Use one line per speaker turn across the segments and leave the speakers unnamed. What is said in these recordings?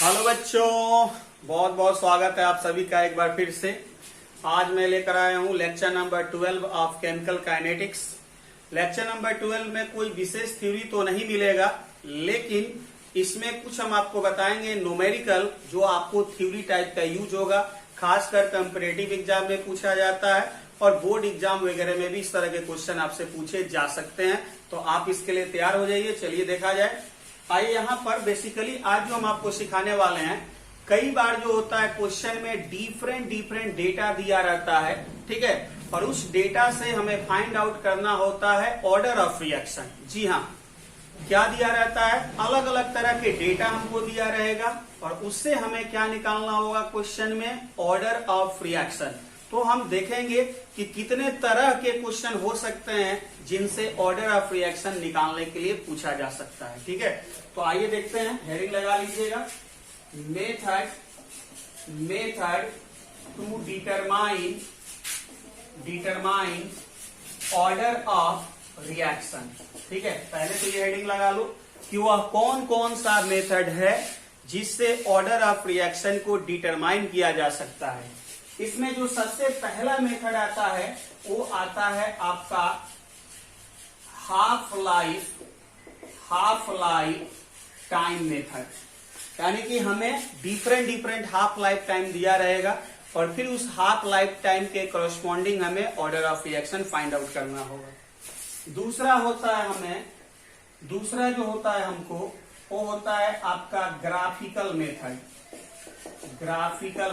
Hello बच्चों, बहुत बहुत स्वागत है आप सभी का एक बार फिर से। आज मैं लेकर आया हूँ lecture number 12 of chemical kinetics. Lecture number 12 में कोई विशेष थ्योरी तो नहीं मिलेगा, लेकिन इसमें कुछ हम आपको बताएंगे न्यूमेरिकल, जो आपको थ्योरी टाइप का यूज होगा। खासकर कंपैरेटिव एग्जाम में पूछा जाता है और बोर्ड एग्जाम वगैरह में भी इस तरह के क्वेश्चन आपसे पूछे जा सकते हैं। तो आप इसके लिए तैयार हो जाइए। चलिए देखा जाए। आइए यहाँ पर बेसिकली आज जो हम आपको सिखाने वाले हैं, कई बार जो होता है क्वेश्चन में डिफरेंट डेटा दिया रहता है, ठीक है, और उस डेटा से हमें फाइंड आउट करना होता है ऑर्डर ऑफ रिएक्शन। जी हाँ, क्या दिया रहता है, अलग अलग तरह के डेटा हमको दिया रहेगा और उससे हमें क्या निकालना होगा क्वेश्चन में, ऑर्डर ऑफ रिएक्शन। तो हम देखेंगे कि कितने तरह के क्वेश्चन हो सकते हैं जिनसे ऑर्डर ऑफ रिएक्शन निकालने के लिए पूछा जा सकता है। ठीक है, तो आइए देखते हैं। हेडिंग लगा लीजिएगा, method to determine order of reaction. ठीक है, पहले तो ये हेडिंग लगा लो कि वह कौन कौन सा मेथड है जिससे ऑर्डर ऑफ रिएक्शन को डिटरमाइन किया जा सकता है। इसमें जो सबसे पहला मेथड आता है वो आता है आपका हाफ लाइफ टाइम मेथड। यानी कि हमें डिफरेंट हाफ लाइफ टाइम दिया रहेगा और फिर उस हाफ लाइफ टाइम के करस्पॉन्डिंग हमें order of reaction find out करना होगा। दूसरा जो होता है हमको, वो होता है आपका ग्राफिकल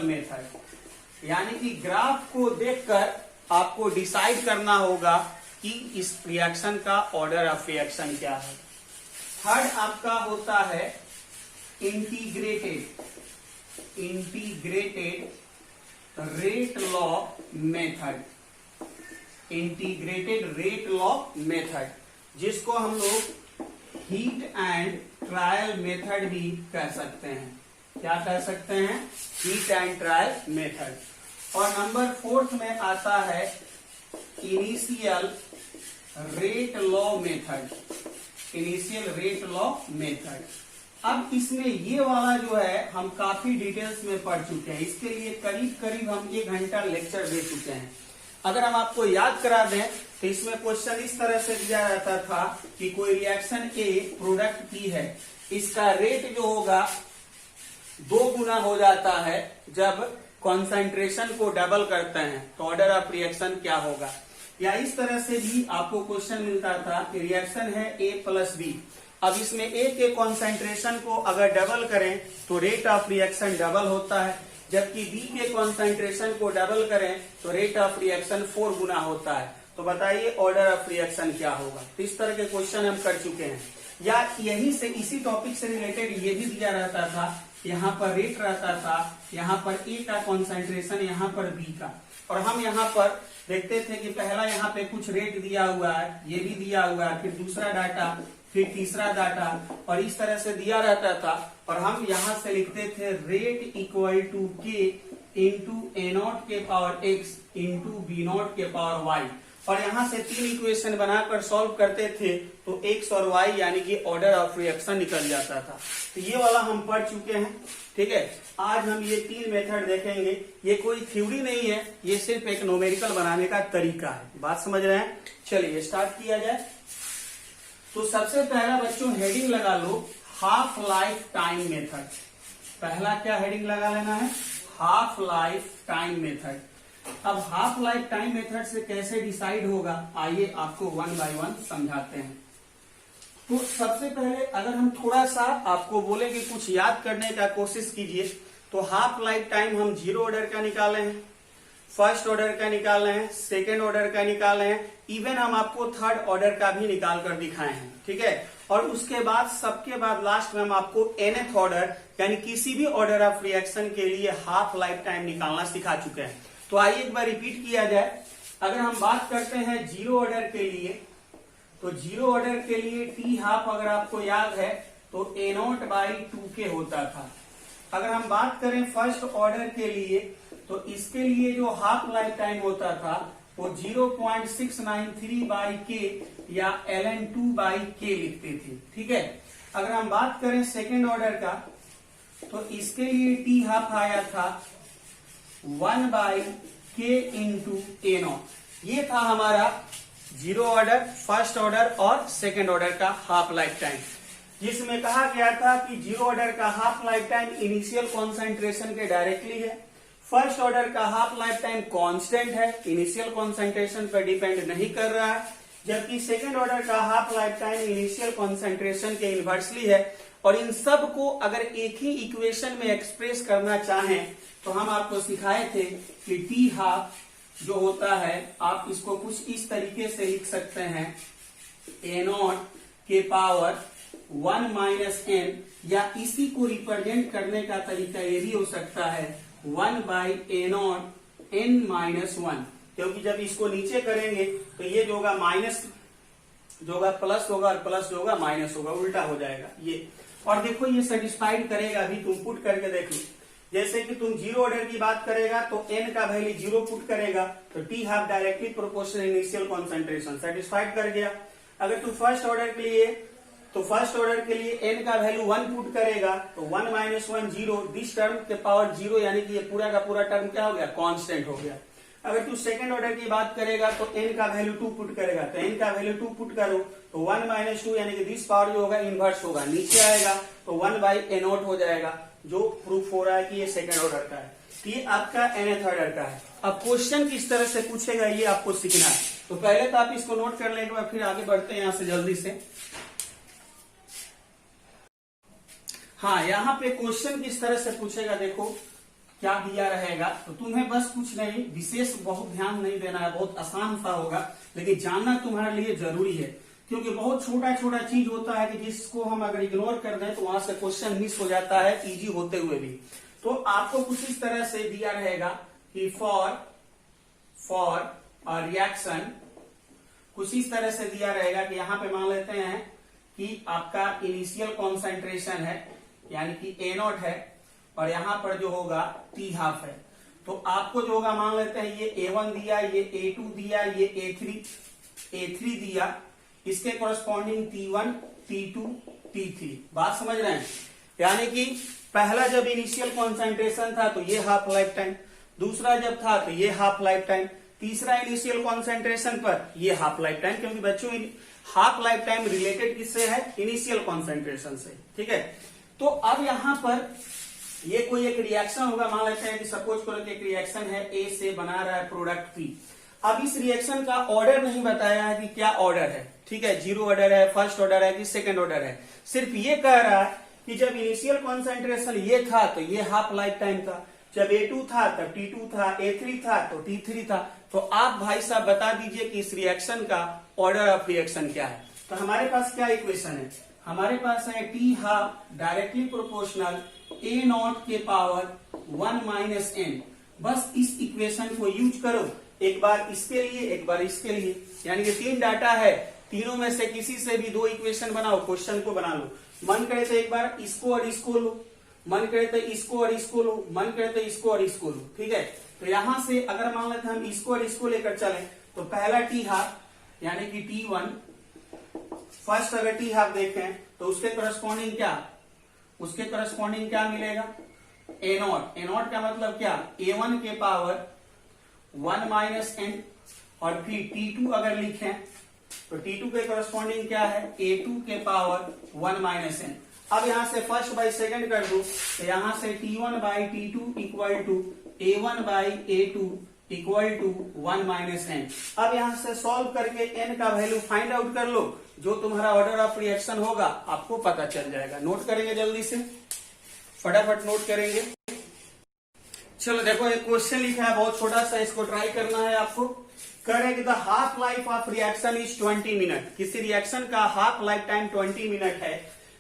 मेथड। यानी कि ग्राफ को देखकर आपको डिसाइड करना होगा कि इस रिएक्शन का ऑर्डर ऑफ रिएक्शन क्या है। थर्ड आपका होता है इंटीग्रेटेड रेट लॉ मेथड, जिसको हम लोग हीट एंड ट्रायल मेथड भी कह सकते हैं। क्या कह सकते हैं? Heat and trial method. और नंबर 4 में आता है इनिशियल रेट लॉ मेथड। अब इसमें ये वाला जो है हम काफी डिटेल्स में पढ़ चुके हैं। इसके लिए करीब हम 1 घंटा लेक्चर दे चुके हैं। अगर हम आपको याद करा दें तो इसमें क्वेश्चन इस तरह से दिया रहता था कि कोई रिएक्शन ए प्रोडक्ट पी है, इसका रेट जो होगा 2 गुना हो जाता है जब कॉन्सेंट्रेशन को डबल करते हैं, तो ऑर्डर ऑफ रिएक्शन क्या होगा। या इस तरह से भी आपको क्वेश्चन मिलता था कि रिएक्शन है A प्लस बी। अब इसमें A के कॉन्सेंट्रेशन को अगर डबल करें तो रेट ऑफ रिएक्शन डबल होता है, जबकि B के कॉन्सेंट्रेशन को डबल करें तो रेट ऑफ रिएक्शन 4 गुना होता है। तो बताइए ऑर्डर ऑफ रिएक्शन क्या होगा। तो इस तरह के क्वेश्चन हम कर चुके हैं। या यही से इसी टॉपिक से रिलेटेड ये भी दिया रहता था, यहाँ पर रेट रहता था, यहाँ पर A का कॉन्सेंट्रेशन, यहाँ पर B का, और हम यहाँ पर देखते थे कि पहला यहाँ पे कुछ रेट दिया हुआ है, ये भी दिया हुआ है, फिर दूसरा डाटा, फिर तीसरा डाटा, और इस तरह से दिया रहता था। और हम यहाँ से लिखते थे रेट इक्वल टू के इंटू A0 के पावर x इंटू B0 के पावर y, और यहाँ से 3 इक्वेशन बनाकर सॉल्व करते थे तो x और y यानी कि ऑर्डर ऑफ रिएक्शन निकल जाता था। तो ये वाला हम पढ़ चुके हैं। ठीक है, आज हम ये 3 मेथड देखेंगे। ये कोई थ्योरी नहीं है, ये सिर्फ एक न्यूमेरिकल बनाने का तरीका है। बात समझ रहे हैं? चलिए स्टार्ट किया जाए। तो सबसे पहला बच्चों हेडिंग लगा लो, हाफ लाइफ टाइम मेथड। पहला क्या हेडिंग लगा लेना है? Half life time method. अब हाफ लाइफ टाइम मेथड से कैसे डिसाइड होगा, आइए आपको 1 बाय 1 समझाते हैं। तो सबसे पहले अगर हम थोड़ा सा आपको बोले कि कुछ याद करने का कोशिश कीजिए, तो हाफ लाइफ टाइम हम 0 ऑर्डर का निकाले हैं, फर्स्ट ऑर्डर का निकाले हैं, सेकेंड ऑर्डर का निकाले हैं, इवन हम आपको थर्ड ऑर्डर का भी निकाल कर दिखाए हैं। ठीक है, और उसके बाद सबके बाद लास्ट में हम आपको nth ऑर्डर यानी किसी भी ऑर्डर ऑफ रिएक्शन के लिए हाफ लाइफ टाइम निकालना सिखा चुके हैं। तो आइए एक बार रिपीट किया जाए। अगर हम बात करते हैं 0 ऑर्डर के लिए, तो 0 ऑर्डर के लिए टी हाफ अगर आपको याद है तो A0 बाई 2K होता था। अगर हम बात करें फर्स्ट ऑर्डर के लिए, तो इसके लिए जो हाफ लाइफ टाइम होता था वो 0.693 बाई के या ln2 बाई के लिखते थे। ठीक है, अगर हम बात करें सेकेंड ऑर्डर का, तो इसके लिए टी हाफ आया था 1/k इंटू ए नॉट। ये था हमारा जीरो ऑर्डर, फर्स्ट ऑर्डर और सेकेंड ऑर्डर का हाफ लाइफ टाइम, जिसमें कहा गया था कि जीरो ऑर्डर का half life time initial concentration के डायरेक्टली है, फर्स्ट ऑर्डर का हाफ लाइफ टाइम कांस्टेंट है, इनिशियल कॉन्सेंट्रेशन पर डिपेंड नहीं कर रहा है, जबकि सेकेंड ऑर्डर का half life time initial concentration के इनवर्सली है। और इन सब को अगर एक ही इक्वेशन में एक्सप्रेस करना चाहें तो हम आपको सिखाए थे कि टी हाफ जो होता है आप इसको कुछ इस तरीके से लिख सकते हैं, ए नॉट के पावर 1 माइनस एन, या इसी को रिप्रेजेंट करने का तरीका ये भी हो सकता है 1/a0 n माइनस 1, क्योंकि जब इसको नीचे करेंगे तो ये जो होगा माइनस जो होगा प्लस होगा और प्लस जो होगा माइनस होगा, उल्टा हो जाएगा ये। और देखो ये सेटिस्फाइड करेगा, अभी तुम पुट करके देख लो, जैसे कि तुम जीरो ऑर्डर की बात करेगा तो n का वैल्यू 0 पुट करेगा तो T half directly proportional initial concentration satisfied कर गया। अगर तुम फर्स्ट ऑर्डर के लिए तो फर्स्ट ऑर्डर के लिए n का वैल्यू 1 पुट करेगा तो 1 माइनस 1 0, दिस टर्म के पावर 0, यानी कि ये पूरा का पूरा टर्म क्या हो गया, कांस्टेंट हो गया। अगर तू सेकंड ऑर्डर की बात करेगा तो n का वैल्यू 2 पुट करेगा तो n का वैल्यू 2 पुट करो तो 1 माइनस 2, यानी कि दिस पावर जो होगा इनवर्स होगा, नीचे आएगा तो 1/a0 हो जाएगा, जो प्रूफ हो रहा है कि ये सेकंड ऑर्डर का है। ये आपका nth ऑर्डर का है। अब क्वेश्चन किस तरह से पूछेगा ये आपको सीखना है, तो पहले तो आप इसको नोट कर लेंगे, फिर आगे बढ़ते हैं यहां से जल्दी से। हाँ, यहाँ पे क्वेश्चन किस तरह से पूछेगा, देखो क्या दिया रहेगा, तो तुम्हें बस कुछ नहीं विशेष बहुत ध्यान नहीं देना है, बहुत आसान सा होगा, लेकिन जानना तुम्हारे लिए जरूरी है, क्योंकि बहुत छोटा छोटा चीज होता है कि जिसको हम अगर इग्नोर कर दें तो वहां से क्वेश्चन मिस हो जाता है इजी होते हुए भी। तो आपको कुछ इस तरह से दिया रहेगा कि फॉर रिएक्शन, कुछ इस तरह से दिया रहेगा कि यहाँ पे मान लेते हैं कि आपका इनिशियल कॉन्सेंट्रेशन है, यानी कि A0 है, और यहाँ पर जो होगा टी हाफ है। तो आपको जो होगा मान लेते हैं ये A1 दिया, ये A2 दिया, ये A3 दिया, इसके कॉरस्पॉन्डिंग T1, T2, T3। बात समझ रहे हैं? यानी कि पहला जब इनिशियल कॉन्सेंट्रेशन था तो ये हाफ लाइफ टाइम, दूसरा जब था तो ये हाफ लाइफ टाइम, तीसरा इनिशियल कॉन्सेंट्रेशन पर ये हाफ लाइफ टाइम, क्योंकि बच्चों हाफ लाइफ टाइम रिलेटेड किससे है, इनिशियल कॉन्सेंट्रेशन से। ठीक है, तो अब यहां पर ये कोई एक रिएक्शन होगा, मान लेते हैं कि सपोज करो कि एक रिएक्शन है, ए से बना रहा है प्रोडक्ट पी। अब इस रिएक्शन का ऑर्डर नहीं बताया है कि क्या ऑर्डर है, ठीक है, जीरो ऑर्डर है, फर्स्ट ऑर्डर है कि सेकंड ऑर्डर है, सिर्फ ये कह रहा है कि जब इनिशियल कॉन्सेंट्रेशन ये था तो ये हाफ लाइफ टाइम था, जब A2 था तब T2 था, A3 था तो T3 था। तो आप भाई साहब बता दीजिए कि इस रिएक्शन का ऑर्डर ऑफ रिएक्शन क्या है। तो हमारे पास क्या इक्वेशन है, हमारे पास है T half directly proportional A0 के पावर 1 माइनस n। बस इस इक्वेशन को यूज करो, एक बार इसके लिए एक बार इसके लिए, यानी कि 3 डाटा है, तीनों में से किसी से भी 2 इक्वेशन बनाओ, क्वेश्चन को बना लो। मन करे तो एक बार इसको और इसको लो, मन करे तो इसको और इसको लो, मन करे तो इसको और इसको लो। ठीक है, तो यहां से अगर मान लेते हम इसको और इसको लेकर चले तो पहला टी हाफ यानी कि T1, फर्स्ट अगर टी हाफ देखें तो उसके करस्पॉन्डिंग क्या मिलेगा, A0 का मतलब क्या, A1 के पावर 1 माइनस n, और फिर T2 अगर लिखें तो T2 के करस्पॉन्डिंग क्या है, A2 के पावर 1 माइनस n। अब यहां से फर्स्ट बाई सेकंड कर दो तो यहां से T1 by T2 equal to A1 by A2 equal to 1 minus n। अब यहां से सॉल्व करके n का वैल्यू फाइंड आउट कर लो, जो तुम्हारा ऑर्डर ऑफ रिएक्शन होगा आपको पता चल जाएगा। नोट करेंगे जल्दी से, फटाफट नोट करेंगे। चलो देखो एक क्वेश्चन लिखा है बहुत छोटा सा, इसको ट्राई करना है आपको। करें the half life of reaction is 20 minute. किसी रिएक्शन का हाफ लाइफ टाइम 20 मिनट है,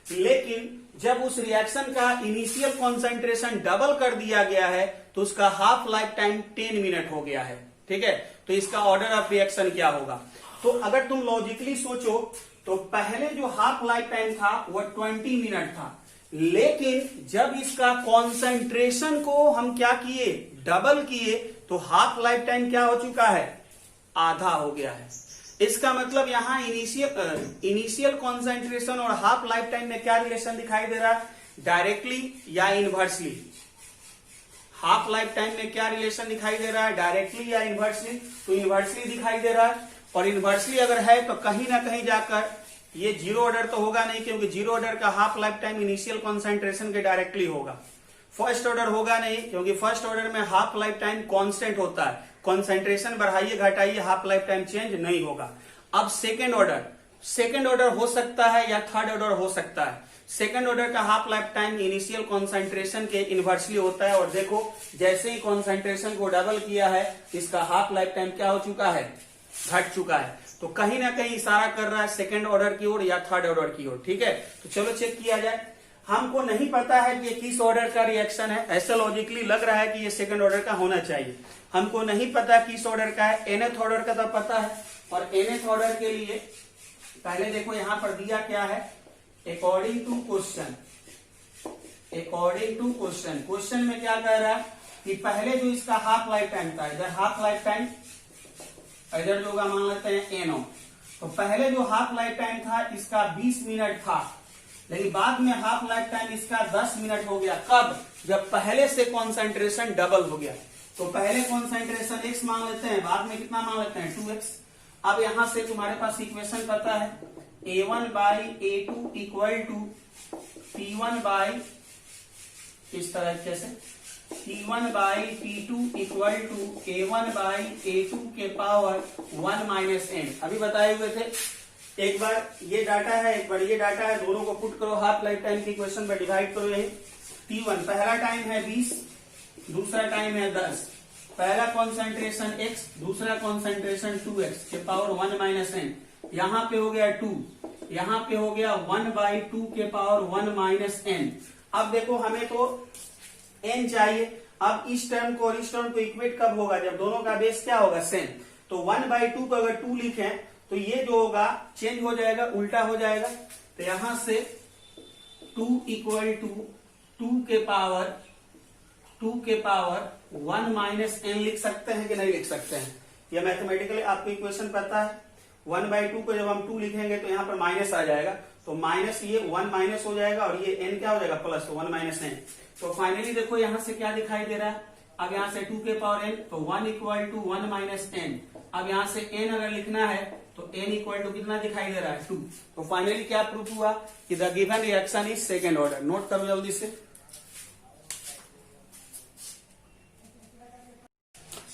लेकिन जब उस रिएक्शन का इनिशियल कॉन्सेंट्रेशन डबल कर दिया गया है तो उसका हाफ लाइफ टाइम 10 मिनट हो गया है। ठीक है, तो इसका ऑर्डर ऑफ रिएक्शन क्या होगा। तो अगर तुम लॉजिकली सोचो तो पहले जो हाफ लाइफ टाइम था वो 20 मिनट था, लेकिन जब इसका कॉन्सेंट्रेशन को हम क्या किए, डबल किए, तो हाफ लाइफ टाइम क्या हो चुका है, आधा हो गया है। इसका मतलब यहां इनिशियल कॉन्सेंट्रेशन और हाफ लाइफ टाइम में क्या रिलेशन दिखाई दे रहा है, डायरेक्टली या इनवर्सली। हाफ लाइफ टाइम में क्या रिलेशन दिखाई दे रहा है, डायरेक्टली या इनवर्सली, तो इनवर्सली दिखाई दे रहा है। और इनवर्सली अगर है तो कहीं ना कहीं जाकर ये जीरो ऑर्डर तो होगा नहीं, क्योंकि जीरो ऑर्डर का half life time initial concentration के डायरेक्टली होगा। फर्स्ट ऑर्डर होगा नहीं, क्योंकि फर्स्ट ऑर्डर में हाफ लाइफ टाइम कांस्टेंट होता है, कॉन्सेंट्रेशन बढ़ाइए घटाइए हाफ लाइफ टाइम चेंज नहीं होगा। अब सेकेंड ऑर्डर हो सकता है या थर्ड ऑर्डर हो सकता है। सेकेंड ऑर्डर का half life time initial concentration के इनवर्सली होता है, और देखो जैसे ही कॉन्सेंट्रेशन को डबल किया है इसका हाफ लाइफ टाइम क्या हो चुका है, घट चुका है। तो कहीं ना कहीं इशारा कर रहा है सेकेंड ऑर्डर की ओर या थर्ड ऑर्डर की ओर। ठीक है, तो चलो चेक किया जाए। हमको नहीं पता है कि ये किस ऑर्डर का रिएक्शन है, ऐसा लॉजिकली लग रहा है कि ये सेकंड ऑर्डर का होना चाहिए। हमको नहीं पता किस ऑर्डर का है, nth ऑर्डर का तो पता है। और nth ऑर्डर के लिए पहले देखो यहां पर दिया क्या है, अकॉर्डिंग टू क्वेश्चन में क्या कह रहा है कि पहले जो इसका हाफ लाइफ टाइम था, इधर हाफ लाइफ टाइम इधर जो मान लेते हैं NO, तो पहले जो हाफ लाइफ टाइम था इसका 20 मिनट था, लेकिन बाद में हाफ लाइफ टाइम इसका 10 मिनट हो गया। कब, जब पहले से कॉन्सेंट्रेशन डबल हो गया। तो पहले कॉन्सेंट्रेशन x मान लेते हैं, बाद में कितना मान लेते हैं 2x। अब यहां से तुम्हारे पास इक्वेशन पता है, A1 by A2 equal to P1 by, इस तरीके से P1 by P2 equal to A1 by A2 के पावर 1 माइनस n। अभी बताए हुए थे, एक बार ये डाटा है एक बार ये डाटा है, दोनों को पुट करो, हाफ लाइफ टाइम की इक्वेशन में डिवाइड करो। यही T1 पहला टाइम है 20, दूसरा टाइम है 10। पहला कॉन्सेंट्रेशन x, दूसरा कॉन्सेंट्रेशन 2x के पावर 1 माइनस n। यहाँ पे हो गया 2, यहाँ पे हो गया 1 बाई 2 के पावर 1 माइनस n। अब देखो हमें तो n चाहिए। अब इस टर्म को और इस टर्म को इक्वेट कब होगा, जब दोनों का बेस क्या होगा, सेम। तो 1 बाई 2 को अगर 2 लिखें तो ये जो होगा चेंज हो जाएगा, उल्टा हो जाएगा। तो यहां से 2 इक्वल टू 2 के पावर 1 माइनस n लिख सकते हैं कि नहीं लिख सकते हैं। ये मैथमेटिकली आपको इक्वेशन पता है। 1 बाई 2 को जब हम 2 लिखेंगे तो यहाँ पर माइनस आ जाएगा, तो माइनस ये 1 माइनस हो जाएगा और ये n क्या हो जाएगा प्लस, तो 1 माइनस n। तो फाइनली देखो यहाँ से क्या दिखाई दे रहा है, अब यहाँ से 2 के पावर n, तो 1 इक्वल टू 1 माइनस n। अब यहाँ से n अगर लिखना है तो n इक्वल टू कितना दिखाई दे रहा है 2। तो फाइनली क्या प्रूफ हुआ कि the given reaction is second order. Note करो जल्दी से।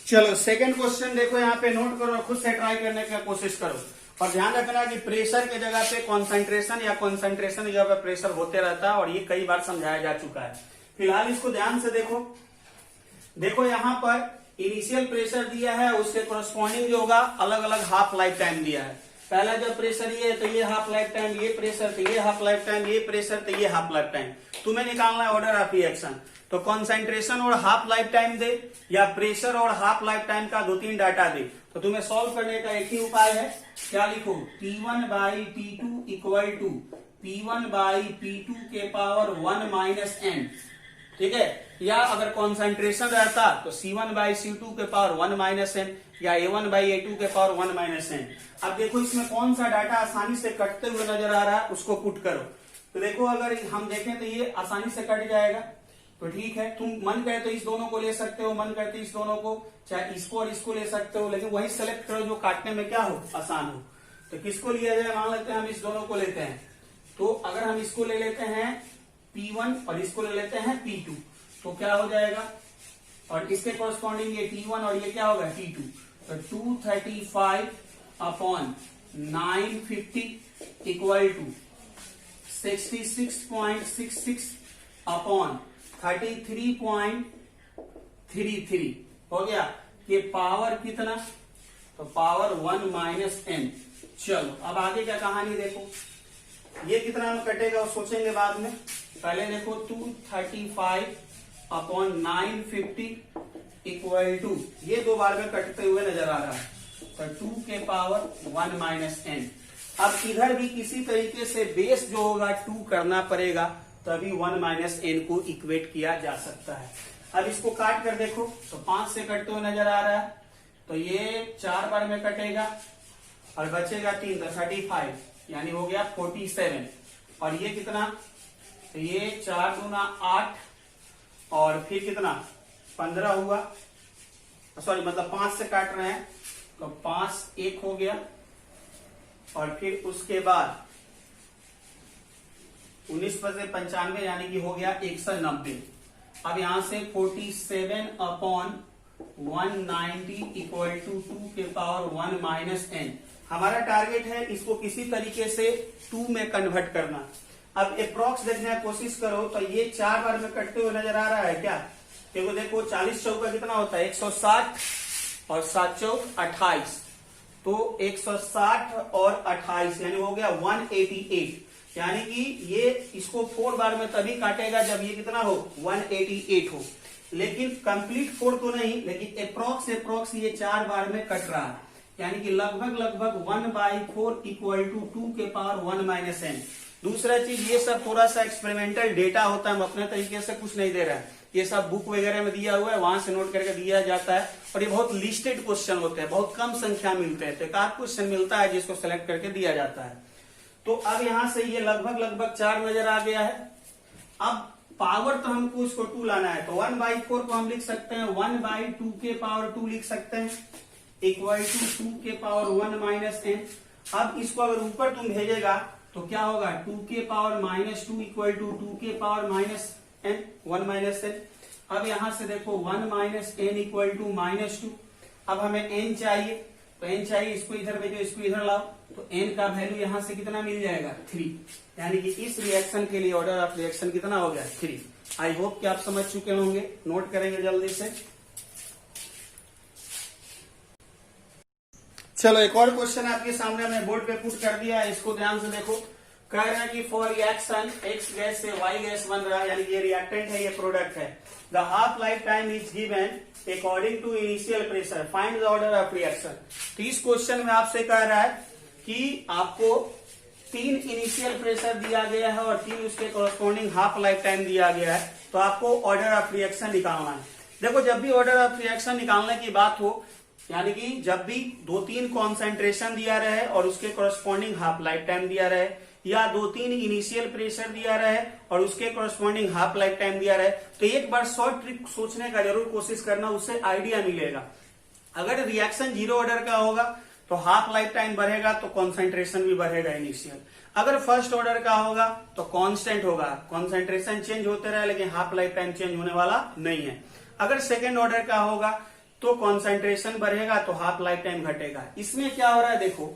चलो सेकंड क्वेश्चन देखो, यहाँ पे नोट करो, खुद से ट्राई करने की कोशिश करो। और ध्यान रखना कि प्रेशर के जगह पे कॉन्सेंट्रेशन या कॉन्सेंट्रेशन की जगह पे प्रेशर होते रहता है, और ये कई बार समझाया जा चुका है। फिलहाल इसको ध्यान से देखो। देखो यहाँ पर इनिशियल प्रेशर दिया है, उसके कोरस्पॉन्डिंग जो होगा अलग अलग हाफ लाइफ टाइम दिया है। पहला जब प्रेशर ये है तो ये हाफ लाइफ टाइम, ये प्रेशर तो ये हाफ लाइफ टाइम, ये प्रेशर तो ये हाफ लाइफ टाइम। तुम्हें निकालना है ऑर्डर ऑफ रिएक्शन। तो कॉन्सेंट्रेशन और हाफ लाइफ टाइम दे या प्रेशर और हाफ लाइफ टाइम का 2-3 डाटा दे, तो तुम्हें सॉल्व करने का एक ही उपाय है, क्या लिखो, P1 by P2 equal to P1 by P2 के पावर 1 माइनस n। ठीक है, या अगर कॉन्सेंट्रेशन रहता तो C1 बाई C2 के पावर 1 माइनस n, या A1 बाई A2 के पावर 1 माइनस n। अब देखो इसमें कौन सा डाटा आसानी से कटते हुए नजर आ रहा है, उसको पुट करो। तो देखो अगर हम देखें तो ये आसानी से कट जाएगा, तो ठीक है। तुम मन करे तो इस दोनों को ले सकते हो, मन करते इस दोनों को, चाहे इसको और इसको ले सकते हो, लेकिन वही सेलेक्ट करो जो काटने में क्या हो, आसान हो। तो किसको लिया जाए, मान लेते हैं हम इस दोनों को लेते हैं। तो अगर हम इसको ले लेते हैं P1 और इसको ले लेते हैं P2, तो क्या हो जाएगा, और इसके कॉरस्पॉन्डिंग ये T1 और ये क्या होगा T2। तो 235 अपॉन 950 इक्वल टू 66.66 अपॉन 33.33 हो गया। ये पावर कितना, तो पावर 1 माइनस n। चलो अब आगे क्या कहानी देखो, ये कितना में कटेगा वो सोचेंगे बाद में। पहले देखो 235 अपॉन 950 इक्वल टू, ये 2 बार में कटते हुए नजर आ रहा है, तो 2 के पावर 1 माइनस n। अब इधर भी किसी तरीके से बेस जो होगा 2 करना पड़ेगा, तभी 1 माइनस n को इक्वेट किया जा सकता है। अब इसको काट कर देखो, तो 5 से कटते हुए नजर आ रहा है, तो ये 4 बार में कटेगा और बचेगा 3, तो 35 यानी हो गया 47। और ये कितना तो ये 4 दूना 8 और फिर कितना 15 हुआ, सॉरी मतलब 5 से काट रहे हैं तो 5 1 हो गया, और फिर उसके बाद 19 पर से 95 यानी कि हो गया 190। अब यहां से 47 अपॉन 190 इक्वल टू 2 के पावर 1 माइनस n। हमारा टारगेट है इसको किसी तरीके से 2 में कन्वर्ट करना। अब अप्रॉक्स देखने की कोशिश करो तो ये 4 बार में कटते हुए नजर आ रहा है क्या? क्योंकि देखो 40 चौका कितना होता है 160 और 7 चौक 28, तो 160 और 28 यानी हो गया 188। यानी कि ये इसको 4 बार में तभी काटेगा जब ये कितना हो 188 हो, लेकिन कंप्लीट 4 तो नहीं, लेकिन अप्रॉक्स ये 4 बार में कट रहा है, यानी कि लगभग 1/4 इक्वल टू 2 के पावर 1 माइनस n। दूसरा चीज ये सब थोड़ा सा एक्सपेरिमेंटल डेटा होता है, हम अपने तरीके से कुछ नहीं दे रहे हैं, ये सब बुक वगैरह में दिया हुआ है, वहां से नोट करके दिया जाता है, और ये बहुत लिस्टेड क्वेश्चन होते हैं, बहुत कम संख्या मिलते हैं, तो एक आध क्वेश्चन मिलता है जिसको सेलेक्ट करके दिया जाता है। तो अब यहां से ये लगभग 4 नजर आ गया है। अब पावर तो हमको इसको 2 लाना है, तो 1/4 को हम लिख सकते हैं 1/2 के पावर 2 लिख सकते हैं इक्वल टू 2 के पावर 1 माइनस n। अब इसको अगर ऊपर तुम भेजेगा तो क्या होगा 2 के पावर -2 इक्वल टू 2 के power minus n 1 minus n। अब यहां से देखो 1 माइनस n इक्वल टू -2। अब हमें n चाहिए, तो n चाहिए, इसको इधर भेजो, इसको इधर लाओ, तो n का वैल्यू यहां से कितना मिल जाएगा 3। यानी कि इस रिएक्शन के लिए ऑर्डर ऑफ रिएक्शन कितना हो गया 3। आई होप कि आप समझ चुके होंगे, नोट करेंगे जल्दी से। चलो एक और क्वेश्चन आपके सामने हमने बोर्ड पे पुट कर दिया है, इसको ध्यान से देखो। कह रहा है कि फॉर रिएक्शन एक्स गैस से वाई गैस बन रहा है, यानी ये रिएक्टेंट है, ये प्रोडक्ट है। The half life time is given according to initial pressure, find the order of reaction. तो इस क्वेश्चन में आपसे कह रहा है कि आपको 3 इनिशियल प्रेशर दिया गया है और 3 उसके कॉरस्पॉन्डिंग हाफ लाइफ टाइम दिया गया है, तो आपको ऑर्डर ऑफ रिएक्शन निकालना है। देखो जब भी ऑर्डर ऑफ रिएक्शन निकालने की बात हो, यानी कि जब भी 2-3 कॉन्सेंट्रेशन दिया रहे और उसके कॉरस्पॉन्डिंग हाफ लाइफ टाइम दिया रहे, या 2-3 इनिशियल प्रेशर दिया रहे और उसके कॉरस्पॉन्डिंग हाफ लाइफ टाइम दिया रहे, तो एक बार शॉर्ट ट्रिक सोचने का जरूर कोशिश करना, उससे आइडिया मिलेगा। अगर रिएक्शन 0 ऑर्डर का होगा तो हाफ लाइफ टाइम बढ़ेगा तो कॉन्सेंट्रेशन भी बढ़ेगा इनिशियल। अगर फर्स्ट ऑर्डर का होगा तो कांस्टेंट होगा, कॉन्सेंट्रेशन चेंज होते रहे लेकिन हाफ लाइफ टाइम चेंज होने वाला नहीं है। अगर सेकेंड ऑर्डर का होगा तो कॉन्सेंट्रेशन बढ़ेगा तो हाफ लाइफ टाइम घटेगा। इसमें क्या हो रहा है देखो,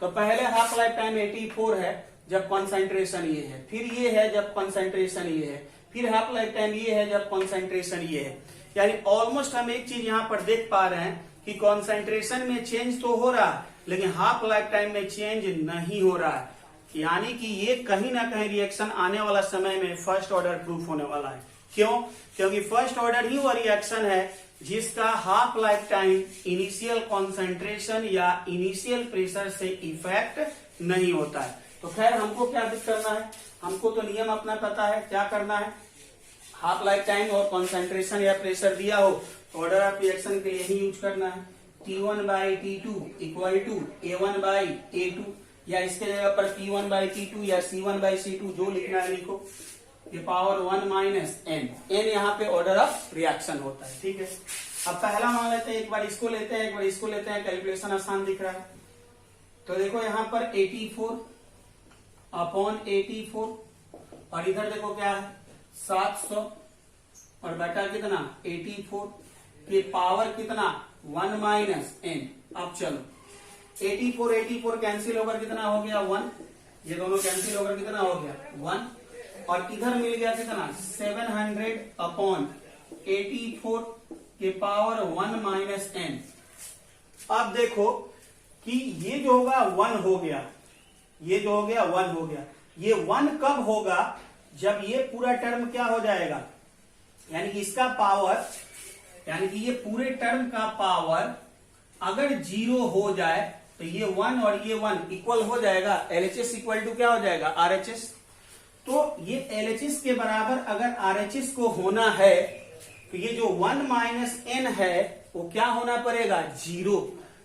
तो पहले हाफ लाइफ टाइम 84 है जब कॉन्सेंट्रेशन ये है, फिर ये है जब कॉन्सेंट्रेशन ये है, फिर हाफ लाइफ टाइम ये है जब कॉन्सेंट्रेशन ये है। यानी ऑलमोस्ट हम एक चीज यहाँ पर देख पा रहे हैं कि कॉन्सेंट्रेशन में चेंज तो हो रहा है लेकिन हाफ लाइफ टाइम में चेंज नहीं हो रहा है। यानी कि ये कहीं ना कहीं रिएक्शन आने वाला समय में फर्स्ट ऑर्डर प्रूफ होने वाला है। क्यों? क्योंकि फर्स्ट ऑर्डर ही वो रिएक्शन है जिसका half life time initial concentration या इनिशियल प्रेशर से इफेक्ट नहीं होता है। तो खैर हमको क्या करना है, हमको तो नियम अपना पता है, क्या करना है, हाफ लाइफ टाइम और कॉन्सेंट्रेशन या प्रेशर दिया हो तो ऑर्डर ऑफ रिएक्शन के लिए ही यूज करना है। T1/T2 इक्वल टू A1/A2, या इसके जगह पर P1/T2 या C1/C2 जो लिखना है लिखो, ये पावर 1 माइनस n। n यहाँ पे ऑर्डर ऑफ रिएक्शन होता है, ठीक है। अब पहला मान लेते हैं, एक बार इसको लेते हैं, एक बार इसको लेते हैं, कैलकुलेशन आसान दिख रहा है। तो देखो यहाँ पर 84 अपॉन 84 और इधर देखो क्या है 700 और बटा कितना 84 के पावर कितना 1 माइनस n। अब चलो 84 कैंसिल होकर कितना हो गया 1, ये दोनों कैंसिल होकर कितना हो गया 1, और इधर मिल गया कितना 700 अपॉन 84 के पावर 1 माइनस n। अब देखो कि ये जो होगा 1 हो गया, ये जो हो गया 1 हो गया। ये 1 कब होगा, जब ये पूरा टर्म क्या हो जाएगा, यानी कि इसका पावर, यानी कि ये पूरे टर्म का पावर अगर 0 हो जाए तो ये 1 और ये 1 इक्वल हो जाएगा, LHS इक्वल टू क्या हो जाएगा RHS। तो ये LHS के बराबर अगर RHS को होना है तो ये जो 1 माइनस n है वो क्या होना पड़ेगा 0,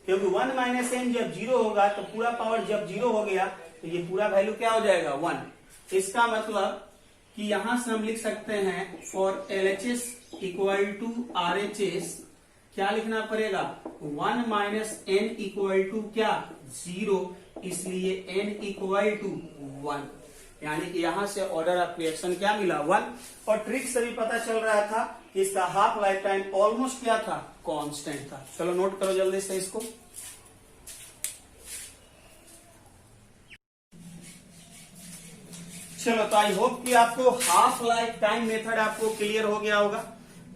क्योंकि 1 माइनस n जब 0 होगा तो पूरा पावर जब 0 हो गया तो ये पूरा वैल्यू क्या हो जाएगा 1। इसका मतलब कि यहां से हम लिख सकते हैं for LHS equal to RHS क्या लिखना पड़ेगा 1 माइनस n इक्वल टू क्या 0, इसलिए n इक्वल टू 1, यानी कि यहां से ऑर्डर ऑफ रिएक्शन क्या मिला 1। और ट्रिक से भी पता चल रहा था कि इसका हाफ लाइफ टाइम ऑलमोस्ट क्या था कांस्टेंट था। चलो नोट करो जल्दी से इसको। चलो तो आई होप कि आपको हाफ लाइफ टाइम मेथड आपको क्लियर हो गया होगा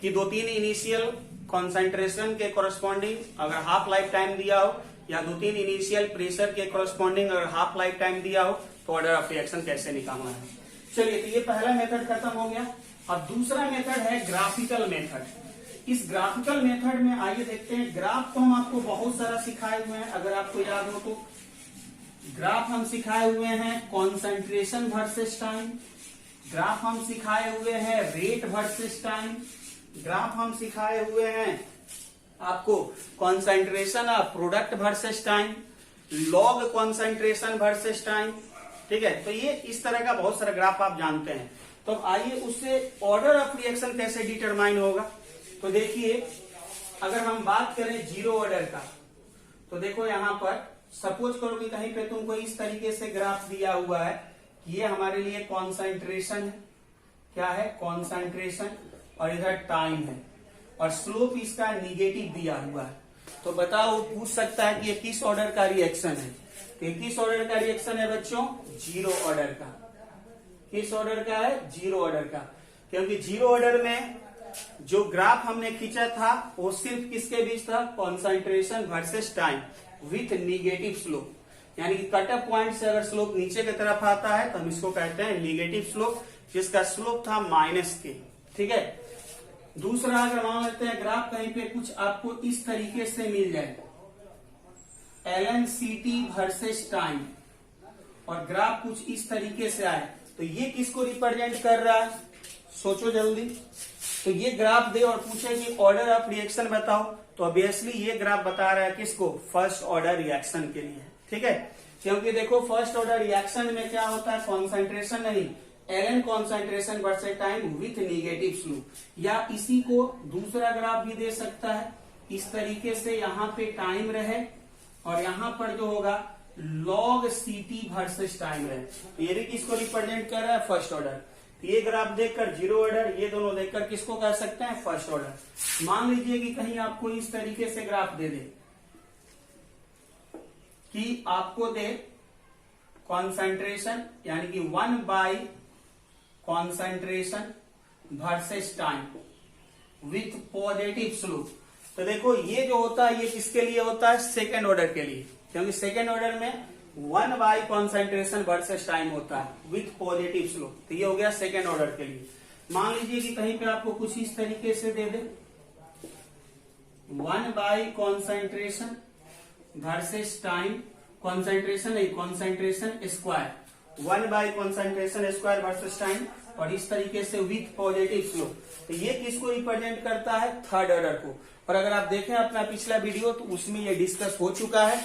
कि 2-3 इनिशियल कॉन्सेंट्रेशन के कोरस्पॉन्डिंग अगर हाफ लाइफ टाइम दिया हो या 2-3 इनिशियल प्रेशर के कोरस्पॉन्डिंग अगर हाफ लाइफ टाइम दिया हो तो ऑर्डर ऑफ रिएक्शन कैसे निकालना है। चलिए तो ये पहला मेथड खत्म हो गया। अब दूसरा मेथड है ग्राफिकल मेथड। इस ग्राफिकल मेथड में आइए देखते हैं। ग्राफ तो हम आपको बहुत सारा सिखाए हुए हैं, अगर आपको याद हो तो ग्राफ हम सिखाए हुए हैं कॉन्सेंट्रेशन वर्सेस टाइम, ग्राफ हम सिखाए हुए हैं रेट वर्सेस टाइम, ग्राफ हम सिखाए हुए हैं आपको concentration of product versus time, log concentration versus time. ठीक है, तो ये इस तरह का बहुत सारा ग्राफ आप जानते हैं। तो आइए उससे ऑर्डर ऑफ रिएक्शन कैसे डिटरमाइन होगा। तो देखिए अगर हम बात करें जीरो ऑर्डर का, तो देखो यहां पर सपोज करो कि कहीं पे तुमको इस तरीके से ग्राफ दिया हुआ है कि ये हमारे लिए कॉन्सेंट्रेशन है, क्या है कॉन्सेंट्रेशन, और इधर टाइम है और स्लोप इसका निगेटिव दिया हुआ है। तो बताओ पूछ सकता है कि ये किस ऑर्डर का रिएक्शन है। तो ये किस ऑर्डर का रिएक्शन है बच्चों, जीरो ऑर्डर का। किस ऑर्डर का है, जीरो ऑर्डर का, क्योंकि जीरो ऑर्डर में जो ग्राफ हमने खींचा था वो सिर्फ किसके बीच था, concentration versus time with negative slope, यानी कि कट ऑफ पॉइंट से अगर स्लोप नीचे की तरफ आता है तो हम इसको कहते हैं निगेटिव स्लोप, जिसका स्लोप था -k। ठीक है, दूसरा अगर मान लेते हैं ग्राफ कहीं पे कुछ आपको इस तरीके से मिल जाए LNCT वर्सेस टाइम, और ग्राफ कुछ इस तरीके से आए, तो ये किसको रिप्रेजेंट कर रहा है, सोचो जल्दी। तो ये ग्राफ दे और पूछे कि ऑर्डर ऑफ रिएक्शन बताओ, तो ऑब्वियसली ये ग्राफ बता रहा है किसको, फर्स्ट ऑर्डर रिएक्शन के लिए। ठीक है, क्योंकि देखो फर्स्ट ऑर्डर रिएक्शन में क्या होता है, कॉन्सेंट्रेशन नहीं, LN concentration versus time with negative slope. या इसी को दूसरा ग्राफ भी दे सकता है इस तरीके से, यहाँ पे टाइम रहे और यहाँ पर जो होगा log CT वर्सेस टाइम रहे, तो ये भी किसको रिप्रेजेंट कर रहा है, फर्स्ट ऑर्डर। ये ग्राफ देखकर जीरो ऑर्डर, ये दोनों देखकर किसको कह सकते हैं, फर्स्ट ऑर्डर। मान लीजिए कि कहीं आपको इस तरीके से ग्राफ दे दे कि आपको दे कॉन्सेंट्रेशन यानी कि 1 by concentration versus time with positive slope. तो देखो ये जो होता है ये किसके लिए होता है, सेकेंड ऑर्डर के लिए, क्योंकि सेकेंड ऑर्डर में 1 बाई कॉन्सेंट्रेशन वर्सेस टाइम होता है विथ पॉजिटिव स्लोप। तो ये हो गया सेकेंड ऑर्डर के लिए। मान लीजिए कि कहीं पे आपको कुछ इस तरीके से दे दे 1 by concentration versus time, concentration नहीं concentration square, 1 by concentration square versus time, और इस तरीके से विथ पॉजिटिव स्लोप। तो ये किसको रिप्रेजेंट करता है, थर्ड ऑर्डर को। और अगर आप देखें अपना पिछला वीडियो तो उसमें ये डिस्कस हो चुका है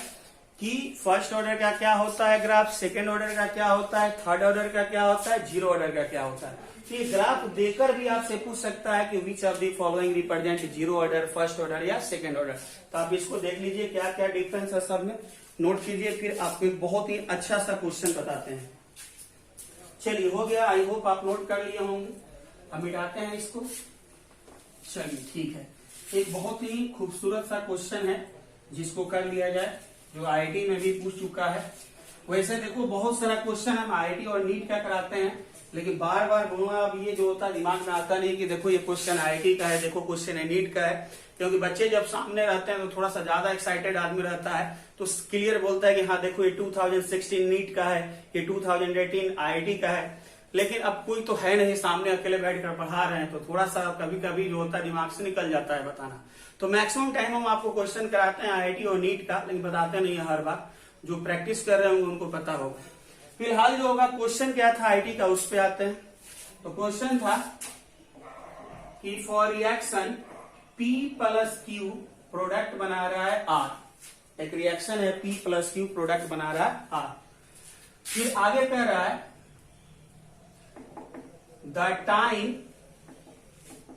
कि फर्स्ट ऑर्डर का क्या होता है ग्राफ, सेकेंड ऑर्डर का क्या होता है, थर्ड ऑर्डर का क्या होता है, जीरो ऑर्डर का क्या होता है। तो ये ग्राफ देकर भी आपसे पूछ सकता है कि which of the following represent zero order, first order या सेकेंड ऑर्डर। तो आप इसको देख लीजिए क्या क्या डिफरेंस है सब में, नोट कीजिए, फिर आपको बहुत ही अच्छा सा क्वेश्चन बताते हैं। चलिए हो गया, आई होप आप नोट कर लिए होंगे। अब मिटाते हैं इसको। चलिए ठीक है, एक बहुत ही खूबसूरत सा क्वेश्चन है जिसको कर लिया जाए, जो IIT में भी पूछ चुका है। वैसे देखो बहुत सारा क्वेश्चन हम IIT और नीट का कराते हैं, लेकिन बार बार बोलूंगा अब ये जो होता है दिमाग में आता नहीं कि देखो ये क्वेश्चन IIT का है, देखो क्वेश्चन है नीट का है, क्योंकि बच्चे जब सामने रहते हैं तो थोड़ा सा ज्यादा एक्साइटेड आदमी रहता है, तो क्लियर बोलता है कि हाँ देखो ये 2016 नीट का है, ये 2018 IIT का है। लेकिन अब कोई तो है नहीं सामने, अकेले बैठकर पढ़ा रहे हैं, तो थोड़ा सा कभी कभी जो होता है दिमाग से निकल जाता है बताना। तो मैक्सिमम टाइम हम आपको क्वेश्चन कराते हैं IIT और नीट का, लेकिन बताते नहीं है हर बार। जो प्रैक्टिस कर रहे होंगे उनको पता होगा। फिलहाल जो होगा क्वेश्चन क्या था IIT का, उस पे आते हैं। तो क्वेश्चन था कि for reaction P plus Q product बना रहा है R। एक रिएक्शन है P प्लस Q प्रोडक्ट बना रहा है R। फिर आगे कह रहा है the time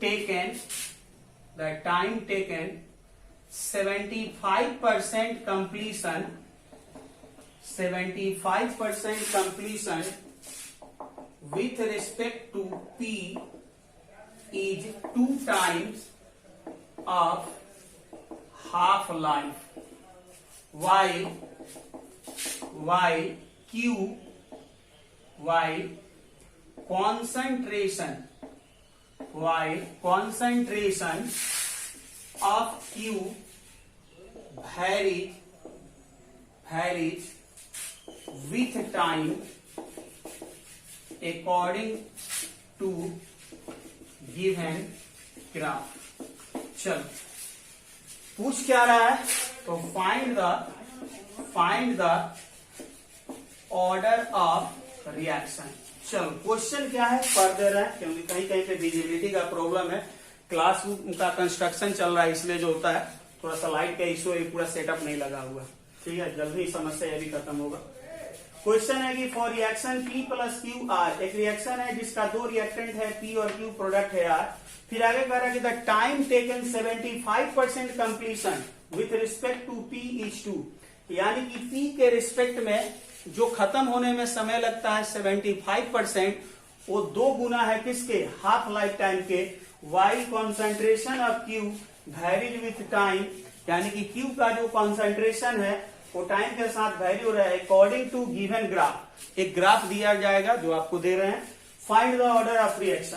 taken 75% completion with respect to P is 2 times of half life, while concentration of Q varies with time according to given graph. चलो पूछ क्या रहा है, तो find the order of reaction. चलो क्वेश्चन क्या है, पढ़ दे रहा है क्योंकि कहीं कहीं पे विजिबिलिटी का प्रॉब्लम है, क्लास का कंस्ट्रक्शन चल रहा है, इसलिए जो होता है थोड़ा सा लाइट का इशू है, पूरा सेटअप नहीं लगा हुआ। ठीक है, जल्दी समस्या ये भी खत्म होगा। क्वेश्चन है कि for reaction P plus Q R, एक रिएक्शन है जिसका दो रिएक्टेंट है P और Q, प्रोडक्ट है R। फिर आगे कह रहा है कि the time taken 75% completion with respect to P is 2, यानी कि P के रिस्पेक्ट में जो खत्म होने में समय लगता है 75%, वो 2 गुना है किसके, हाफ लाइफ टाइम के। While concentration of Q varies with time, यानी कि Q का जो कॉन्सेंट्रेशन है वो टाइम के साथ वैरी हो रहा है अकॉर्डिंग टू गिवन ग्राफ। एक ग्राफ दिया जाएगा जो आपको दे रहे हैं। Find the order of reaction,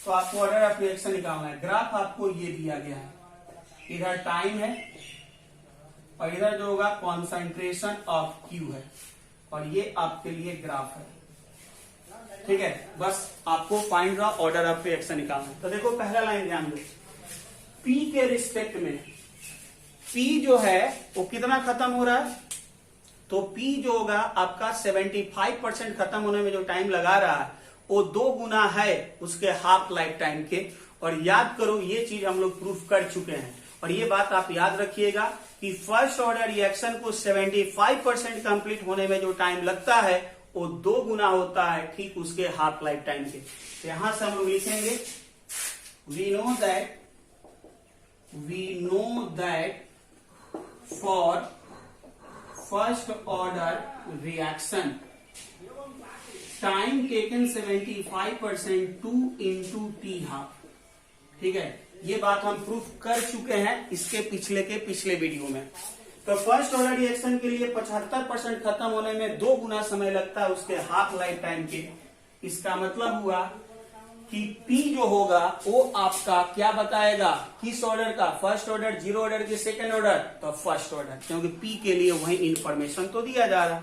तो आपको ऑर्डर ऑफ रिएक्शन निकालना है। ग्राफ आपको ये दिया गया है, इधर टाइम है और इधर जो होगा कॉन्सेंट्रेशन ऑफ Q है, और ये आपके लिए ग्राफ है। ठीक है, बस आपको find the order of reaction निकालना है। तो देखो पहला लाइन ध्यान दो, P के रिस्पेक्ट में P जो है वो कितना खत्म हो रहा है, तो P जो होगा आपका 75% खत्म होने में जो टाइम लगा रहा है वो 2 गुना है उसके हाफ लाइफ टाइम के। और याद करो ये चीज हम लोग प्रूफ कर चुके हैं, और ये बात आप याद रखिएगा कि फर्स्ट ऑर्डर रिएक्शन को 75% कंप्लीट होने में जो टाइम लगता है वो 2 गुना होता है ठीक उसके हाफ लाइफ टाइम के। तो यहां से हम लोग लिखेंगे we know that for first order reaction time taken 75% 2 into T half। ठीक है, ये बात हम प्रूफ कर चुके हैं इसके पिछले वीडियो में। तो फर्स्ट ऑर्डर रिएक्शन के लिए 75% खत्म होने में 2 गुना समय लगता है उसके हाफ लाइफ टाइम के। इसका मतलब हुआ कि P जो होगा वो आपका क्या बताएगा, किस ऑर्डर का, फर्स्ट ऑर्डर, जीरो ऑर्डर की सेकंड ऑर्डर, तो फर्स्ट ऑर्डर, क्योंकि P के लिए वही इंफॉर्मेशन तो दिया जा रहा है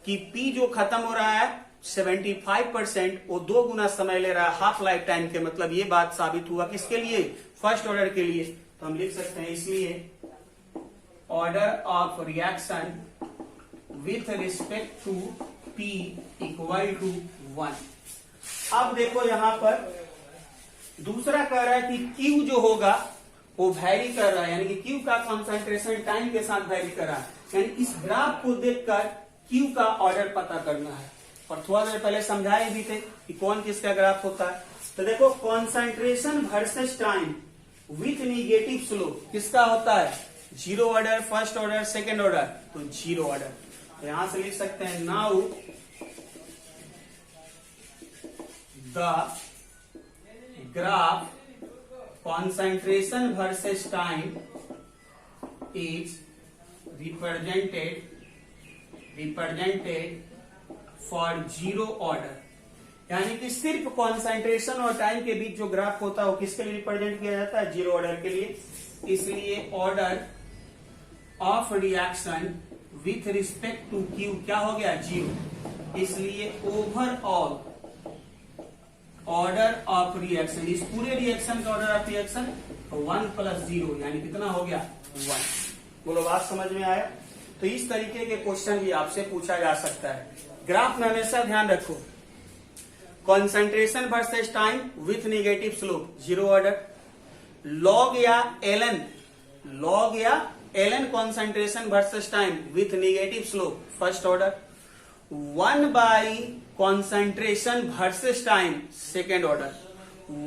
कि P जो खत्म हो रहा है 75%, वो 2 गुना समय ले रहा है हाफ लाइफ टाइम के। मतलब ये बात साबित हुआ किसके लिए, फर्स्ट ऑर्डर के लिए। तो हम लिख सकते हैं इसलिए order of reaction with respect to P equal to 1। अब देखो यहां पर दूसरा कह रहा है कि Q जो होगा वो वैरी कर रहा है, यानी कि Q का कंसंट्रेशन टाइम के साथ वैरी कर रहा है, यानी इस ग्राफ को देखकर Q का ऑर्डर पता करना है। और थोड़ा देर पहले समझाए भी थे कि कौन किसका ग्राफ होता है। तो देखो concentration versus time with negative slope किसका होता है, zero order, first order, second order, तो जीरो ऑर्डर। तो यहां से लिख सकते हैं now the graph concentration versus time is represented for zero order, यानी कि सिर्फ कॉन्सेंट्रेशन और टाइम के बीच जो ग्राफ होता है वो किसके लिए रिप्रेजेंट किया जाता है, जीरो ऑर्डर के लिए। इसलिए order of reaction with respect to Q क्या हो गया, जीरो। इसलिए ओवरऑल ऑर्डर ऑफ रिएक्शन, इस पूरे रिएक्शन का ऑर्डर ऑफ रिएक्शन 1 प्लस 0, यानी कितना हो गया, 1। बोलो बात समझ में आया। तो इस तरीके के क्वेश्चन भी आपसे पूछा जा सकता है। ग्राफ में हमेशा ध्यान रखो concentration versus time with negative slope, zero order. Log या एलन concentration versus time with negative slope, first order. 1 by concentration versus time second order,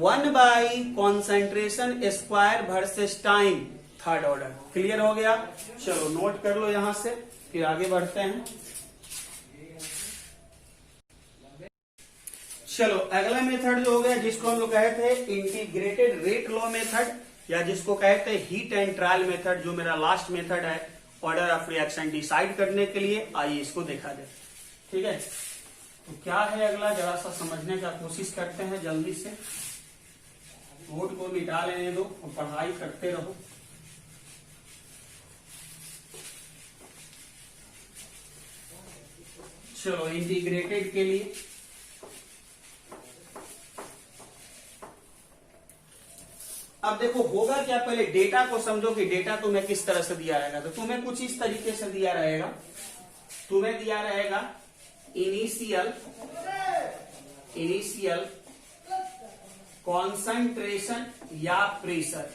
1 by concentration square versus time third order. Clear हो गया? चलो note कर लो यहां से, फिर आगे बढ़ते हैं। चलो अगला मेथड जो हो गया, जिसको हम लोग कहते हैं इंटीग्रेटेड रेट लॉ मेथड, या जिसको कहते हैं हीट एंड ट्रायल मेथड, जो मेरा लास्ट मेथड है ऑर्डर ऑफ रिएक्शन डिसाइड करने के लिए। आइए इसको देखा जाए। ठीक है, तो क्या है अगला, जरा सा समझने का कोशिश करते हैं जल्दी से। बोर्ड को मिटा लेने दो और पढ़ाई करते रहो। चलो इंटीग्रेटेड के लिए अब देखो होगा क्या, पहले डेटा को समझो कि डेटा तुम्हें किस तरह से दिया रहेगा। तो तुम्हें कुछ इस तरीके से दिया रहेगा, तुम्हें दिया रहेगा इनिशियल कॉन्सेंट्रेशन या प्रेशर।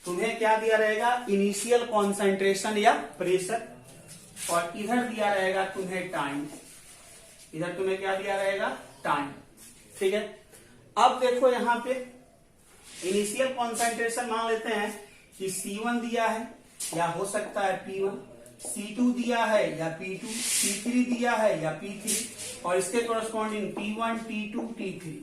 तुम्हें क्या दिया रहेगा, इनिशियल कॉन्सेंट्रेशन या प्रेशर, और इधर दिया रहेगा तुम्हें टाइम। इधर तुम्हें क्या दिया रहेगा, टाइम। ठीक है, अब देखो यहां पे इनिशियल कॉन्सेंट्रेशन मान लेते हैं कि C1 दिया है, या हो सकता है P1, C2 दिया है या P2, C3 दिया है या P3, और इसके कोरस्पॉन्डिंग T1, T2, T3।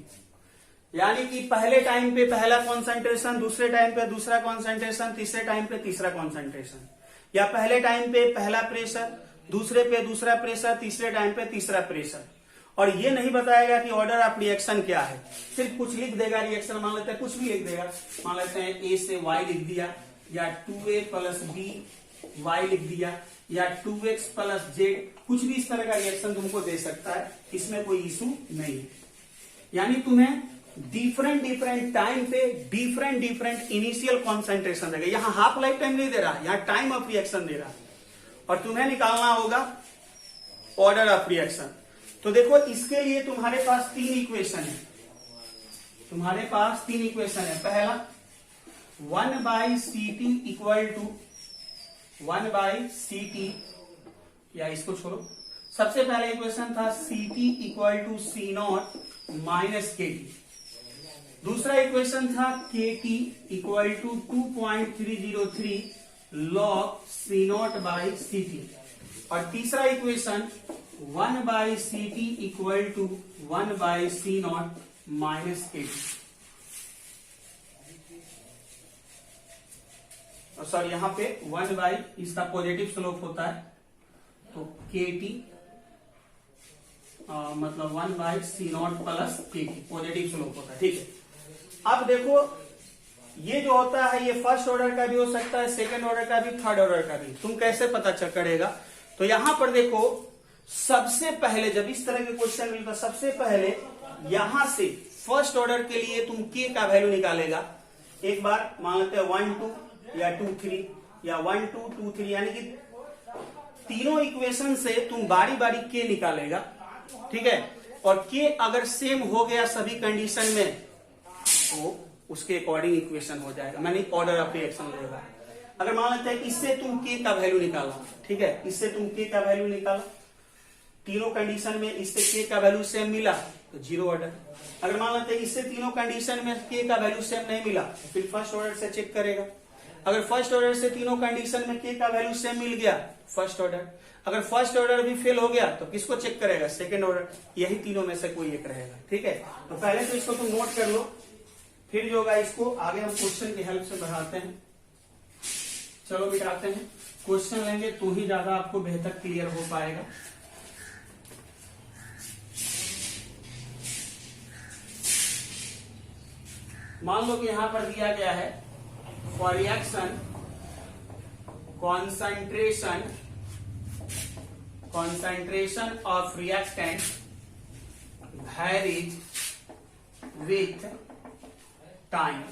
यानी कि पहले टाइम पे पहला कॉन्सेंट्रेशन, दूसरे टाइम पे दूसरा कॉन्सेंट्रेशन, तीसरे टाइम पे तीसरा कॉन्सेंट्रेशन, या पहले टाइम पे पहला प्रेशर, दूसरे पे दूसरा प्रेशर, तीसरे टाइम पे तीसरा प्रेशर। और ये नहीं बताएगा कि ऑर्डर ऑफ रिएक्शन क्या है, सिर्फ कुछ लिख देगा रिएक्शन। मान लेते हैं कुछ भी लिख देगा, मान लेते हैं A से Y लिख दिया, या 2A प्लस B Y लिख दिया, या 2X प्लस Z, कुछ भी इस तरह का रिएक्शन तुमको दे सकता है, इसमें कोई इशू नहीं है। यानी तुम्हें डिफरेंट टाइम पे डिफरेंट इनिशियल कॉन्सेंट्रेशन देगा। यहाँ हाफ लाइफ टाइम नहीं दे रहा, यहाँ टाइम ऑफ रिएक्शन दे रहा, और तुम्हें निकालना होगा ऑर्डर ऑफ रिएक्शन। तो देखो इसके लिए तुम्हारे पास तीन इक्वेशन है, तुम्हारे पास तीन इक्वेशन है। पहला 1 by CT equal to 1 by CT, या इसको छोड़ो, सबसे पहला इक्वेशन था CT equal to C0 minus KT। दूसरा इक्वेशन था KT equal to 2.303 log C0 by CT, और तीसरा equation 1 by CT equal to 1 by C0 minus KT। Sorry, यहां पे 1 बाई इसका पॉजिटिव स्लोप होता है, तो KT मतलब 1 by C0 plus KT positive slope होता है। ठीक है, अब देखो ये जो होता है ये फर्स्ट ऑर्डर का भी हो सकता है, सेकंड ऑर्डर का भी, थर्ड ऑर्डर का भी। तुम कैसे पता चल करेगा, तो यहां पर देखो सबसे पहले जब इस तरह के क्वेश्चन मिलता, सबसे पहले यहां से फर्स्ट ऑर्डर के लिए तुम K का वैल्यू निकालेगा। एक बार मान लेते हैं 1 2 या 2 3 या 1 2 2 3, यानी कि तीनों इक्वेशन से तुम बारी बारी K निकालेगा। ठीक है, और K अगर सेम हो गया सभी कंडीशन में, तो उसके अकॉर्डिंग इक्वेशन हो जाएगा, मैंने ऑर्डर ऑफ रिएक्शन लेगा। अगर मान लेते हैं इससे तुम K का वैल्यू निकाला, ठीक है, इससे तुम K का वैल्यू निकाला, तीनों कंडीशन में इससे K का वैल्यू सेम मिला तो जीरो ऑर्डर। अगर मान लेते हैं इससे तीनों कंडीशन में K का वैल्यू सेम नहीं मिला तो फिर फर्स्ट ऑर्डर से चेक करेगा। अगर फर्स्ट ऑर्डर से तीनों कंडीशन में K का वैल्यू सेम मिल गया, फर्स्ट ऑर्डर। अगर फर्स्ट ऑर्डर भी फेल हो गया तो किसको चेक करेगा, सेकंड ऑर्डर। यही तीनों में से कोई एक रहेगा। ठीक है, तो पहले तो इसको तुम नोट कर लो, फिर जो होगा इसको आगे हम क्वेश्चन की हेल्प से बढ़ाते हैं। चलो बिठाते हैं, क्वेश्चन लेंगे तो ही ज्यादा आपको बेहतर क्लियर हो पाएगा। मान लो कि यहां पर दिया गया है for reaction concentration of reactant varies with time.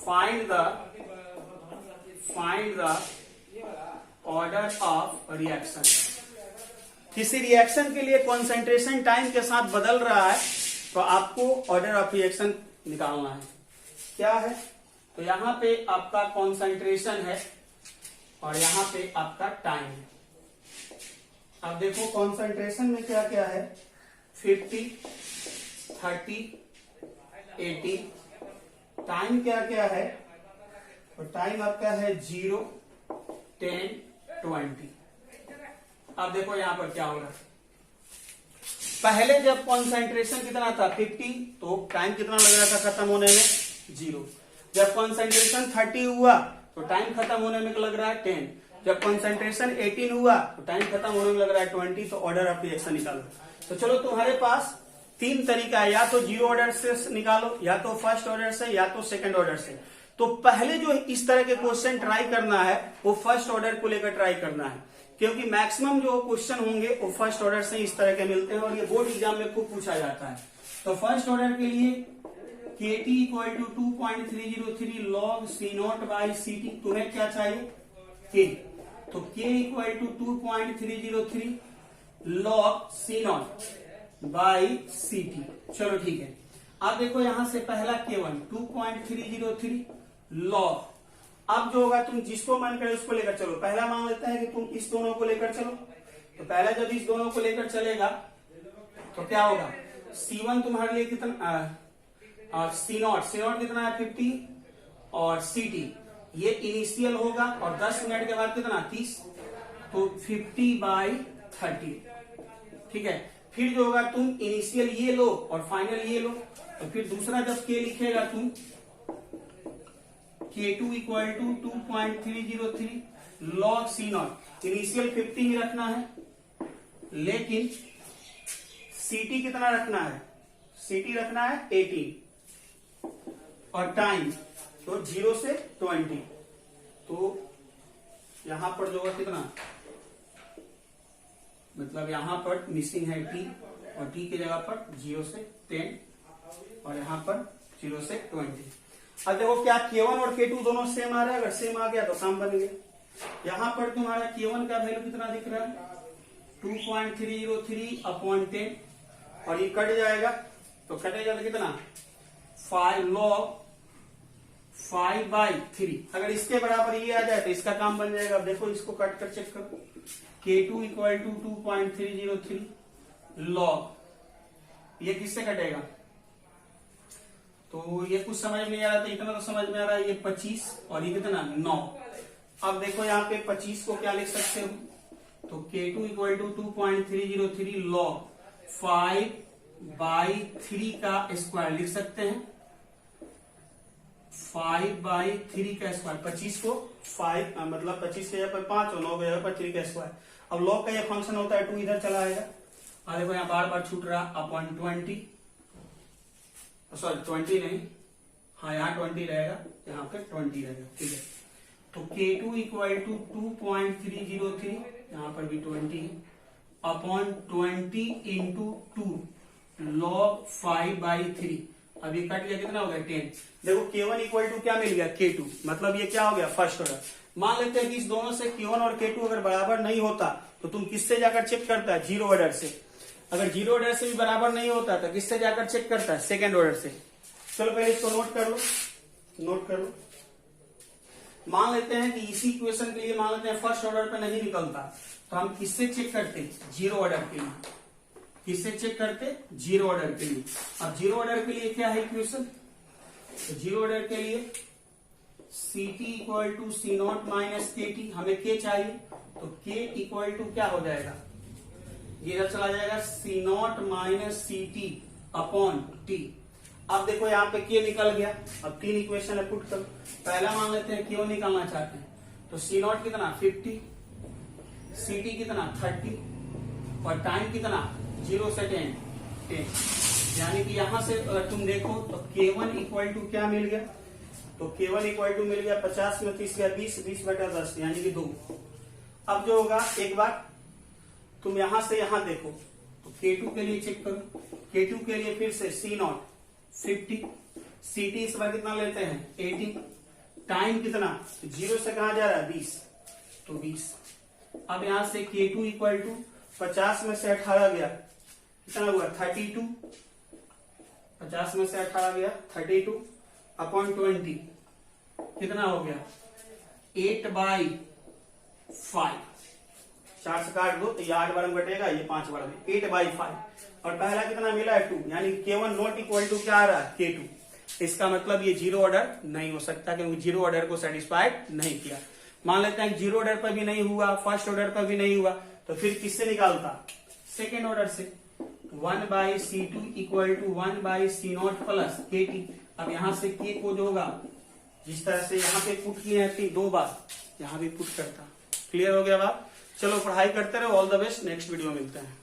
Find the order of reaction. किसी रिएक्शन के लिए कॉन्सेंट्रेशन टाइम के साथ बदल रहा है तो आपको ऑर्डर ऑफ रिएक्शन निकालना है। क्या है, तो यहां पे आपका कॉन्सेंट्रेशन है और यहां पे आपका टाइम है। अब देखो कॉन्सेंट्रेशन में क्या क्या है, 50, 30, 80। टाइम क्या क्या है, तो टाइम आपका है 0, 10, 20। अब देखो यहां पर क्या होगा, पहले जब कॉन्सेंट्रेशन कितना था 50, तो टाइम कितना लग रहा था खत्म होने में, 0। जब कॉन्सेंट्रेशन 30 हुआ तो टाइम खत्म होने में लग रहा है 10। जब कॉन्सेंट्रेशन 18 हुआ तो टाइम खत्म होने में लग रहा है 20। तो ऑर्डर ऑफ रिएक्शन निकालो। तो चलो तुम्हारे पास 3 तरीका है, या तो 0 ऑर्डर से निकालो, या तो फर्स्ट ऑर्डर से, या तो सेकंड ऑर्डर से। तो पहले जो इस तरह के क्वेश्चन ट्राई करना है वो फर्स्ट ऑर्डर को लेकर ट्राई करना है, क्योंकि मैक्सिमम जो क्वेश्चन होंगे वो फर्स्ट ऑर्डर से इस तरह के मिलते हैं और ये बोर्ड एग्जाम में खूब पूछा जाता है। तो फर्स्ट ऑर्डर के लिए KT equal to 2.303 log C0 by CT। तुम्हें क्या चाहिए, K। तो K equal to 2.303 log C0 by CT। चलो ठीक है। अब देखो यहां से पहला K1 2.303 log। अब जो होगा तुम जिसको मन करे उसको लेकर चलो। पहला मान लेता है कि तुम इस दोनों को लेकर चलो। तो पहला जब इस दोनों को लेकर चलेगा तो क्या होगा, C1 तुम्हारे लिए कितना, C0 कितना है 50, और CT ये इनिशियल होगा और 10 मिनट के बाद कितना 30, तो 50/30। ठीक है। फिर जो होगा तुम इनिशियल ये लो और फाइनल ये लो। तो फिर दूसरा जब K लिखेगा तुम K2 equal to 2.303 log C0। Initial 50 ही रखना है, लेकिन CT कितना रखना है, CT रखना है 18 और टाइम तो 0 से 20। तो यहां पर जो है कितना, मतलब यहां पर मिसिंग है T, और T की जगह पर 0 से 10 और यहां पर 0 से 20। अब देखो क्या K1 और K2 दोनों सेम आ रहा है, अगर सेम आ गया तो काम बन गया। यहां पर तुम्हारा K1 का वैल्यू कितना दिख रहा है 2.303/10, और ये कट जाएगा तो कटेगा तो कितना 5 log 5/3। अगर इसके बराबर ये आ जाए तो इसका काम बन जाएगा। अब देखो इसको कट कर चेक करो, K2 इक्वल टू 2.303 log, ये किससे कटेगा, तो ये कुछ समझ में नहीं आ रहा, तो इतना तो समझ में आ रहा है, ये 25 और ये कितना 9। अब देखो यहाँ पे 25 को क्या लिख सकते हो, तो K2 इक्वल टू 2.303 log 5/3 का स्क्वायर लिख सकते हैं, 5/3 का स्क्वायर। 25 को 5 मतलब 25 के जगह पर 5 और 9 के जगह पर 3 का स्क्वायर। अब लॉग का ये फंक्शन होता है 2 इधर चला आएगा, और देखो यहाँ बार बार छूट रहा अपॉन 20, सॉरी 20 नहीं, हाँ यहाँ 20 रहेगा, यहाँ पे 20 रहेगा। ठीक है। तो K2 इक्वल टू 2.303, यहाँ पर भी 20 है, अपॉन 20 इंटू 2 log 5/3। अब ये कट गया, कितना हो गया 10। देखो K1 इक्वल टू क्या मिल गया K2, मतलब ये क्या हो गया फर्स्ट ऑर्डर। मान लेते हैं कि इस दोनों से K1 और K2 अगर बराबर नहीं होता तो तुम किससे जाकर चेक करता है, 0 ऑर्डर से। अगर 0 ऑर्डर से भी बराबर नहीं होता तो किससे जाकर चेक करता है, सेकंड ऑर्डर से। चलो पहले इसको नोट कर लो, नोट कर लो। मान लेते हैं कि इसी इक्वेशन के लिए मान लेते हैं फर्स्ट ऑर्डर पे नहीं निकलता, तो हम किससे चेक करते, 0 ऑर्डर के लिए। किससे चेक करते, 0 ऑर्डर के लिए। अब 0 ऑर्डर के लिए क्या है इक्वेशन, तो 0 ऑर्डर के लिए CT equal to C0 minus KT। हमें K चाहिए, तो K इक्वल टू क्या हो जाएगा, ये इधर चला जाएगा C0 minus CT upon T। अब देखो यहाँ पे K निकल गया। अब 3 इक्वेशन है, पुट करो। पहला मान लेते हैं Q निकालना चाहते हैं, तो C0 कितना 50, CT कितना 30 और टाइम कितना 0 से 10। यानी कि यहां से अगर तुम देखो तो K1 इक्वल टू क्या मिल गया, तो K1 इक्वल टू मिल गया 50 में 30 गया 20/10 यानी कि 2। अब जो होगा एक बार तुम यहां से यहां देखो, तो K2 के लिए चेक करो। K2 के लिए फिर से C0 50, CT इस बार कितना लेते हैं 80, टाइम कितना 0 से कहा जा रहा है 20, तो 20। अब यहां से K2 इक्वल टू 50 में से 18 गया, कितना हुआ 32, 50 में से 18 गया 32 अपॉन 20, कितना हो गया 8/5। 4 से काट दो तो ये 8 बार में घटेगा, ये 5 बार में, 8/5। और पहला कितना मिला है 2, यानी K1 नॉट इक्वल टू क्या आ रहा है K2। इसका मतलब ये जीरो ऑर्डर नहीं हो सकता, क्योंकि जीरो ऑर्डर को सेटिस्फाइड नहीं किया। मान लेते हैं जीरो ऑर्डर पर भी नहीं हुआ, फर्स्ट ऑर्डर पर भी नहीं हुआ, तो फिर किससे निकालता, सेकेंड ऑर्डर से। 1/C2 equal to 1/C0 plus KT। अब यहां से K को जो होगा, जिस तरह से यहाँ पे पुट किए हैं 2 बार, यहाँ भी पुट करता। क्लियर हो गया बात? चलो पढ़ाई करते रहो, all the best, next video मिलते हैं।